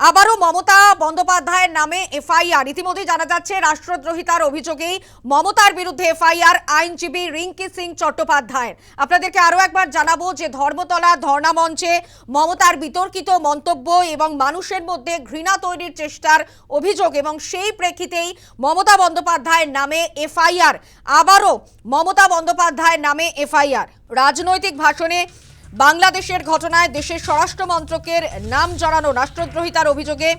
আবারও মমতা বন্দ্যোপাধ্যায়ের নামে এফআইআর। ইতিমধ্যে জানা যাচ্ছে রাষ্ট্রদ্রোহিতার অভিযোগেই মমতার বিরুদ্ধে এফআইআর আইনজীবী রিঙ্কি সিং চট্টোপাধ্যায়ের। আপনাদেরকে আরও একবার জানাবো যে ধর্মতলা ধর্ণা মঞ্চে মমতার বিতর্কিত মন্তব্য এবং মানুষের মধ্যে ঘৃণা তৈরির চেষ্টার অভিযোগ, এবং সেই প্রেক্ষিতেই মমতা বন্দ্যোপাধ্যায়ের নামে এফআইআর। আবারও মমতা বন্দ্যোপাধ্যায়ের নামে এফআইআর। রাজনৈতিক ভাষণে বাংলাদেশের ঘটনায় দেশের স্বরাষ্ট্র মন্ত্রকের নাম জড়ানো রাষ্ট্রদ্রোহিতার অভিযোগে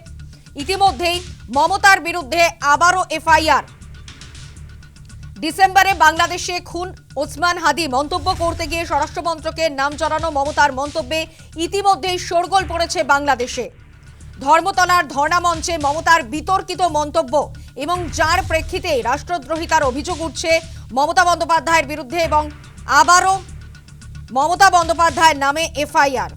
ইতিমধ্যেই মমতার বিরুদ্ধে আবারও এফআইআর। ডিসেম্বরে বাংলাদেশে খুন ওসমান হাদি মন্তব্য করতে গিয়ে স্বরাষ্ট্র মন্ত্রকের নাম জড়ানো মমতার মন্তব্যে ইতিমধ্যেই শোরগোল পড়েছে বাংলাদেশে। ধর্মতলার ধর্ণা মঞ্চে মমতার বিতর্কিত মন্তব্য এবং যার প্রেক্ষিতে রাষ্ট্রদ্রোহিতার অভিযোগ উঠছে মমতা বন্দ্যোপাধ্যায়ের বিরুদ্ধে, এবং আবারও মমতা বন্দ্যোপাধ্যায়ের নামে এফআইআর।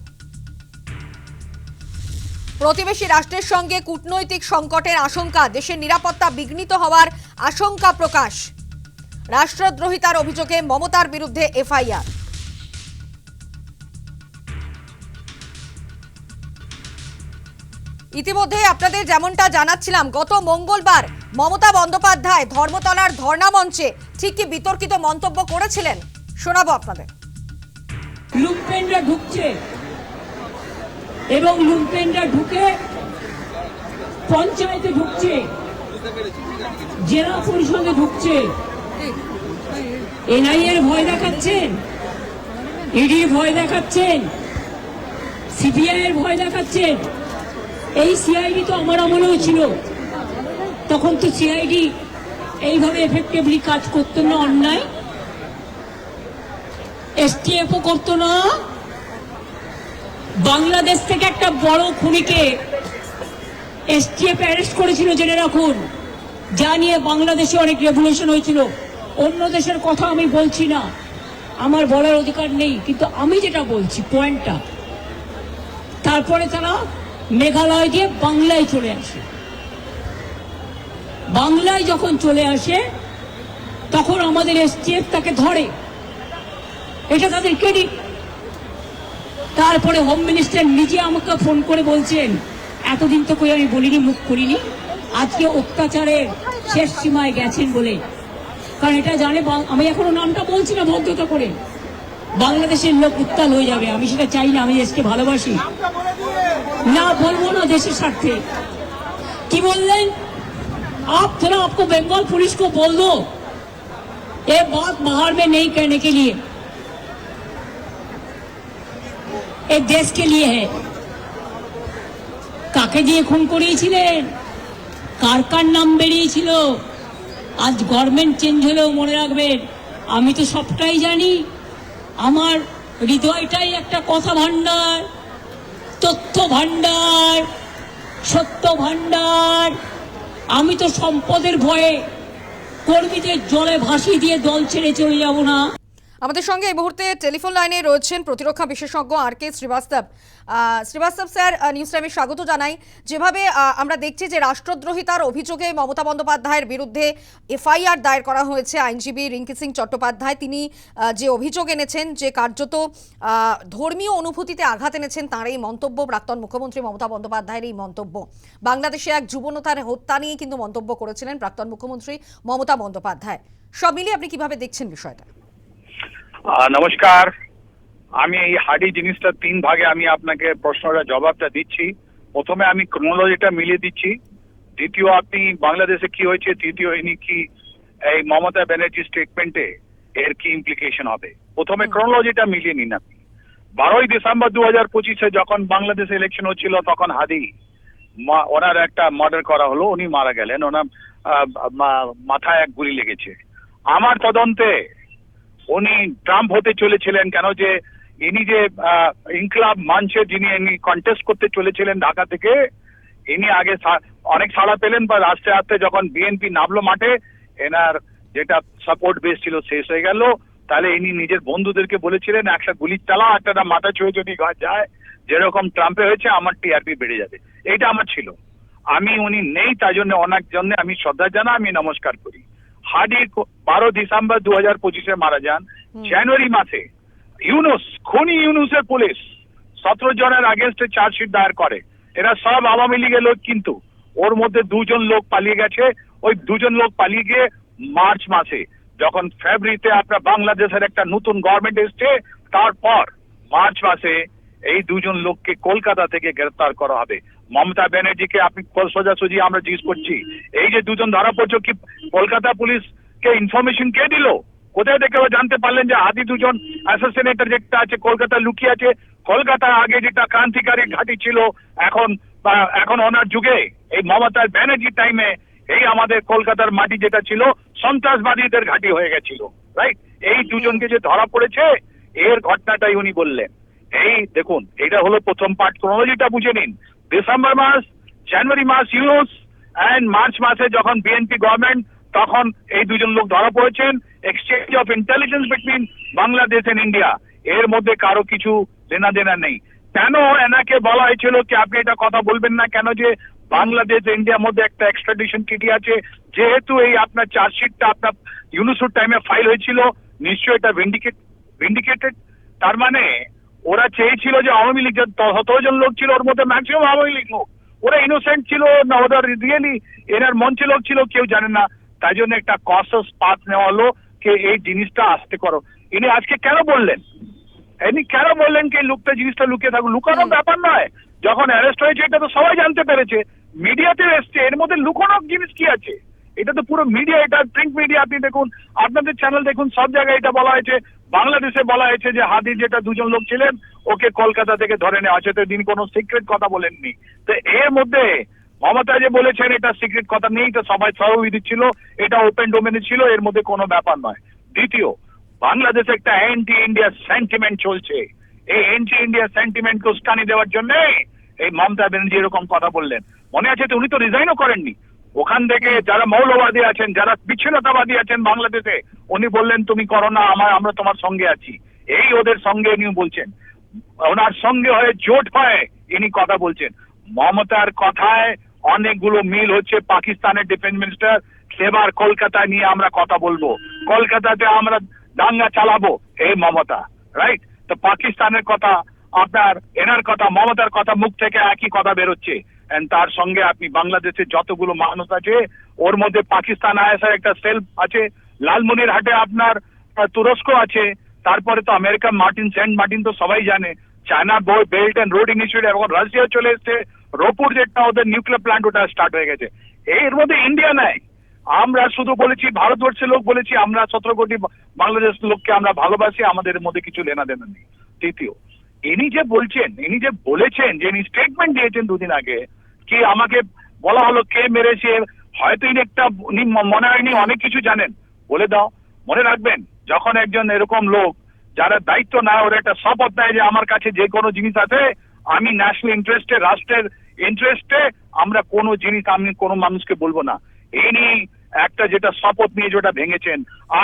প্রতিবেশী রাষ্ট্রের সঙ্গে কূটনৈতিক সংকটের আশঙ্কা, দেশের নিরাপত্তা বিঘ্নিত হওয়ার আশঙ্কা প্রকাশ। রাষ্ট্রদ্রোহিতার অভিযোগে মমতার বিরুদ্ধে এফআইআর। ইতিমধ্যে আপনাদের যেমনটা জানাচ্ছিলাম, গত মঙ্গলবার মমতা বন্দ্যোপাধ্যায় ধর্মতলার ধর্ণা মঞ্চে ঠিক কি বিতর্কিত মন্তব্য করেছিলেন শোনাবো আপনাদের। লুম্পেনরা ঢুকছে এবং লুম্পেনরা ঢুকে পঞ্চায়েতে ঢুকছে, জেলা পরিষদে ঢুকছে। এনআইএর ভয় দেখাচ্ছেন, ইডির ভয় দেখাচ্ছেন, সিবিআই এর ভয় দেখাচ্ছেন। এই সিআইডি তো আমার আমলেও ছিল, তখন তো সিআইডি এইভাবে এফেক্টিভলি কাজ করতো না, অন্যায় এসটিএফও করতো না। বাংলাদেশ থেকে একটা বড় খুনিকে এসটিএফ অ্যারেস্ট করেছিল, জেনে রাখুন, যা নিয়ে বাংলাদেশে অনেক রেভলিউশন হয়েছিল। অন্য দেশের কথা আমি বলছি না, আমার বলার অধিকার নেই, কিন্তু আমি যেটা বলছি পয়েন্টটা। তারপরে তারা মেঘালয় দিয়ে বাংলায় চলে আসে। বাংলায় যখন চলে আসে তখন আমাদের এসটিএফ তাকে ধরে, এটা তাদের ক্রেডিট। তারপরে হোম মিনিস্টার নিজে আমাকে ফোন করে বলছেন, এতদিন তো কই আমি বলিনি, মুখ করিনি, আজকে অত্যাচারের শেষ সীমায় গেছেন বলে। কারণ এটা জানে, আমি এখনো নামটা বলছি না ভদ্রতা করে, বাংলাদেশের লোক উত্তাল হয়ে যাবে। আমি সেটা চাই না, আমি দেশকে ভালোবাসি, না বলবো না দেশের স্বার্থে। কি বললেন? आप थोड़ा आपको बंगाल पुलिस को बोल दो ये बात बाहर में नहीं कहने के लिए, एक देश के लिए है। কাকে দিয়ে খুন করিয়েছিলেন, কার কার নাম বেরিয়েছিল। আজ গভর্নমেন্ট চেঞ্জ হলেও মনে রাখবেন, আমি তো সবটাই জানি। আমার হৃদয়টাই একটা কথা ভান্ডার, তথ্য ভান্ডার, সত্য ভান্ডার। আমি তো সম্পদের ভয়ে কর্মীদের জলে ভাসিয়ে দিয়ে দল ছেড়ে চলে যাব না। আমাদের সঙ্গে এই মুহূর্তে টেলিফোন লাইনে রয়েছেন প্রতিরক্ষা বিশেষজ্ঞ আর কে শ্রীবাস্তব। শ্রীবাস্তব স্যার, নিউজ টাইমে স্বাগত জানাই। যেভাবে আমরা দেখছি যে রাষ্ট্রদ্রোহিতার অভিযোগে মমতা বন্দ্যোপাধ্যায়ের বিরুদ্ধে এফআইআর দায়ের করা হয়েছে, আইনজীবী রিঙ্কি সিং চট্টোপাধ্যায় তিনি যে অভিযোগ এনেছেন, যে কার্যত ধর্মীয় অনুভূতিতে আঘাত এনেছেন তাঁর এই মন্তব্য, প্রাক্তন মুখ্যমন্ত্রী মমতা বন্দ্যোপাধ্যায়ের এই মন্তব্য। বাংলাদেশে এক যুবনেতার হত্যা নিয়ে কিন্তু মন্তব্য করেছিলেন প্রাক্তন মুখ্যমন্ত্রী মমতা বন্দ্যোপাধ্যায়। সব মিলিয়ে আপনি কিভাবে দেখছেন বিষয়টা? নমস্কার। আমি এই হাডি জিনিসটা তিন ভাগে আমি আপনাকে প্রশ্নটা জবাবটা দিচ্ছি। প্রথমে আমি ক্রোনোলজিটা মিলিয়ে দিচ্ছি, দ্বিতীয় আপনি বাংলাদেশে কি হয়েছে, তৃতীয় ইনি কি এই মমতা ব্যানার্জি স্টেটমেন্টে এর কি ইমপ্লিকেশন হবে। প্রথমে ক্রোনোলজিটা মিলিয়ে নিন আপনি। 12ই ডিসেম্বর 2025-এ যখন বাংলাদেশে ইলেকশন হচ্ছিল তখন হাদি ওনার একটা মার্ডার করা হলো, উনি মারা গেলেন, ওনার মাথায় এক গুলি লেগেছে। আমার তদন্তে উনি ট্রাম্প হতে চলেছিলেন, কেন যে ইনি যে ইনকলাব মঞ্চে যিনি ইনি কন্টেস্ট করতে চলেছিলেন ঢাকা থেকে, ইনি আগে অনেক সাড়া পেলেন, বা আস্তে আস্তে যখন বিএনপি নামলো মাঠে, এনার যেটা সাপোর্ট বেস ছিল শেষ হয়ে গেল। তাহলে ইনি নিজের বন্ধুদেরকে বলেছিলেন, একটা গুলি চালাও, একটা মাথা ছুঁয়ে যদি যায়, যেরকম ট্রাম্পে হয়েছে, আমার টিআরপি বেড়ে যাবে। এইটা আমার ছিল। আমি উনি নেই, তাই জন্য ওনার জন্য আমি শ্রদ্ধা জানা, আমি নমস্কার করি। হাডি 12 ডিসেম্বর 2025-এ মারা যান। জানুয়ারি মাসে ইউনুস, খুনি ইউনুসের পুলিশ 17 জনের আগেনস্টে চার্জশিট দায়ের করে। এরা সব আওয়ামী লীগের লোক, কিন্তু ওর মধ্যে দুজন লোক পালিয়ে গেছে। ওই দুজন লোক পালিয়ে গিয়ে মার্চ মাসে, যখন ফেব্রুয়ারিতে আপনার বাংলাদেশের একটা নতুন গভর্নমেন্ট এসছে, তারপর মার্চ মাসে এই দুজন লোককে কলকাতা থেকে গ্রেফতার করা হবে। মমতা ব্যানার্জিকে আপনি সোজাসুজি আমরা জিজ্ঞেস করছি, এই যে দুজন ধরা পড়ছে, কি কলকাতা পুলিশকে ইনফরমেশন কে দিল? কোথায় থেকে জানতে পারলেন যে হাদি দুজন অ্যাসাসিনেটর যেটা আছে কলকাতা লুকিয়ে আছে? কলকাতা আগে যেটা ক্রান্তিকারী ঘাঁটি ছিল, এখন ওনার যুগে এই মমতা ব্যানার্জি টাইমে এই আমাদের কলকাতার মাটি যেটা ছিল সন্ত্রাসবাদীদের ঘাঁটি হয়ে গেছিল, রাইট? এই দুজনকে যে ধরা পড়েছে, এর ঘটনাটাই উনি বললেন। এই দেখুন, এটা হলো প্রথম পার্ট, ক্রোনোলজিটা বুঝে নিন। ডিসেম্বর মাস, জানুয়ারি মাস ইউনুস, এন্ড মার্চ মাসে যখন বিএনপি গভর্নমেন্ট, তখন এই দুজন লোক ধরা পড়েছেন। Exchange of intelligence between Bangladesh and India, এর মধ্যে কারো কিছু লেনা দেনা নেই। কেন এনাকে বলা হয়েছিল কি আপনি এটা কথা বলবেন না? কেন যে বাংলাদেশ ইন্ডিয়ার মধ্যে একটা এক্সট্রাডিশন ট্রিটি আছে, যেহেতু এই আপনার চার্জশিটটা আপনার ইউনুসের টাইমে ফাইল হয়েছিল, নিশ্চয়ই এটা ভিন্ডিকেটেড। তার মানে ওরা চেয়েছিল যে আওয়ামী লীগ 17 জন লোক ছিল, ওর মধ্যে ম্যাক্সিমাম আওয়ামী লীগ লোক। ওরা ইনোসেন্ট ছিল না ওদের রিয়েলি এনার মঞ্চে লোক ছিল কেউ জানে না। তাই জন্য একটা কসস পাথ নেওয়া হলো যে এই জিনিসটা আসতে করো। ইনি আজকে কেন বললেন? ইনি কেন বললেন কি লোকটা জিনিসটা লুকিয়ে থাকুক? লুকানোর ব্যাপার নয়, যখন অ্যারেস্ট হয়েছে এটা তো সবাই জানতে পেরেছে, মিডিয়াতে এসছে, এর মধ্যে লুকানোর জিনিস কি আছে? এটা তো পুরো মিডিয়া, এটা প্রিন্ট মিডিয়া, আপনি দেখুন, আপনাদের চ্যানেল দেখুন, সব জায়গায় এটা বলা হয়েছে। বাংলাদেশে বলা হয়েছে যে হাদির যেটা দুজন লোক ছিলেন ওকে কলকাতা থেকে ধরে নেওয়া হয়েছে, তো তিনি কোনো সিক্রেট কথা বলেননি। তো এর মধ্যে মমতা যে বলেছেন এটা সিক্রেট কথা নেই, তো সবাই সহই দিচ্ছিল, এটা ওপেন ডোমেনে ছিল, এর মধ্যে কোনো ব্যাপার নয়। দ্বিতীয়, বাংলাদেশে একটা অ্যান্টি ইন্ডিয়া সেন্টিমেন্ট চলছে। এই অ্যান্টি ইন্ডিয়া সেন্টিমেন্টকে উস্কানি দেওয়ার জন্য এই মমতা ব্যানার্জি এরকম কথা বললেন। মনে আছে তো, উনি তো রিজাইনও করেননি। ওখান থেকে যারা মৌলবাদী আছেন, যারা বিচ্ছিন্নতাবাদী আছেন বাংলাদেশে, উনি বললেন তুমি করো না, আমরা তোমার সঙ্গে আছি। এই ওদের সঙ্গে ইনি বলছেন, ওনার সঙ্গে হয়ে জোট হয়ে ইনি কথা বলছেন। মমতার কথায় অনেকগুলো মিল হচ্ছে। পাকিস্তানের ডিফেন্স মিনিস্টার এবার কলকাতায় নিয়ে আমরা কথা বলবো, কলকাতাতে আমরা দাঙ্গা চালাবো, এই মমতা, রাইট? তো পাকিস্তানের কথা আপনার, এনার কথা, মমতার কথা মুখ থেকে একই কথা বেরোচ্ছে। তার সঙ্গে আপনি বাংলাদেশের যতগুলো মানুষ আছে, ওর মধ্যে পাকিস্তান আইএসআই একটা সেল আছে, লালমনিরহাটে আপনার তুরস্ক আছে, তারপরে তো আমেরিকা সেন্ট মার্টিন তো সবাই জানে, China belt and road initiative, এখন রাশিয়া চলে এসছে, রোপুর যেটা ওদের নিউক্লিয়ার প্ল্যান্ট ওটা স্টার্ট হয়ে গেছে। এর মধ্যে ইন্ডিয়া নাই। আমরা শুধু বলেছি, ভারতবর্ষের লোক বলেছি আমরা 17 কোটি বাংলাদেশ লোককে আমরা ভালোবাসি, আমাদের মধ্যে কিছু লেনা দেনা নেই। তৃতীয়, ইনি যে বলেছেন যে ইনি স্টেটমেন্ট দিয়েছেন দুদিন আগে, কি আমাকে বলা হলো কে মেরেছে, হয়তো উনি মনে হয়নি অনেক কিছু জানেন, বলে দাও। মনে রাখবেন, যখন একজন এরকম লোক যারা দায়িত্ব নেয়, ওরা একটা শপথ নেয় যে আমার কাছে যে কোনো জিনিস আছে, আমি ন্যাশনাল ইন্টারেস্টে, রাষ্ট্রের ইন্টারেস্টে আমরা কোনো জিনিস আমি কোনো মানুষকে বলবো না। ইনি একটা যেটা শপথ নিয়ে যেটা ভেঙেছেন।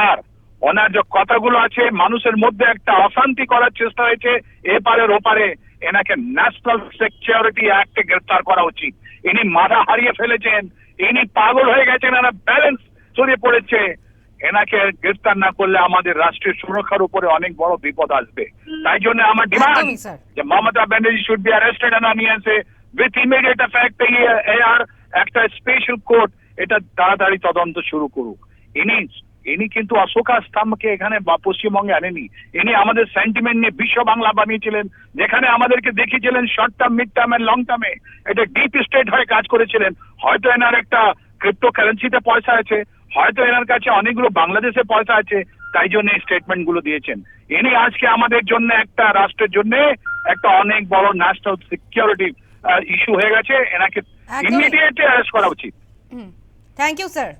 আর ওনার যে কথাগুলো আছে, মানুষের মধ্যে একটা অশান্তি করার চেষ্টা হয়েছে এপারের ওপারে, এনাকে ন্যাশনাল সিকিউরিটি অ্যাক্টে গ্রেফতার করা উচিত। ইনি মাথা হারিয়ে ফেলেছেন, ইনি পাগল হয়ে গেছেন, এনার ব্যালেন্স ছড়িয়ে পড়েছে। এনাকে গ্রেফতার না করলে আমাদের রাষ্ট্রের সুরক্ষার উপরে অনেক বড় বিপদ আসবে। তাই জন্য আমার ডিমান্ড যে Mamata Banerjee should be arrested অনিয়ান্সে উইথ ইমিডিয়েট এফেক্ট। এর একটা স্পেশাল কোর্ট এটা তাড়াতাড়ি তদন্ত শুরু করুক। ইনি কিন্তু অশোকা স্তম্ভকে এখানে পশ্চিমবঙ্গে আনেনি। ইনি আমাদের সেন্টিমেন্ট নিয়ে বিশ্ব বাংলা বানিয়েছিলেন, যেখানে আমাদেরকে দেখিয়েছিলেন short term, mid term and long টার্মে এটা ডিপ স্টেট হয়ে কাজ করেছিলেন। হয়তো এনার একটা ক্রিপ্টো কারেন্সিতে পয়সা আছে, হয়তো এনার কাছে অনেকগুলো বাংলাদেশে পয়সা আছে, তাই জন্য এই স্টেটমেন্ট গুলো দিয়েছেন। ইনি আজকে আমাদের জন্য, একটা রাষ্ট্রের জন্য একটা অনেক বড় ন্যাশনাল সিকিউরিটি ইস্যু হয়ে গেছে। এনাকে ইমিডিয়েটলি অ্যারেস্ট করা উচিত। Thank you sir.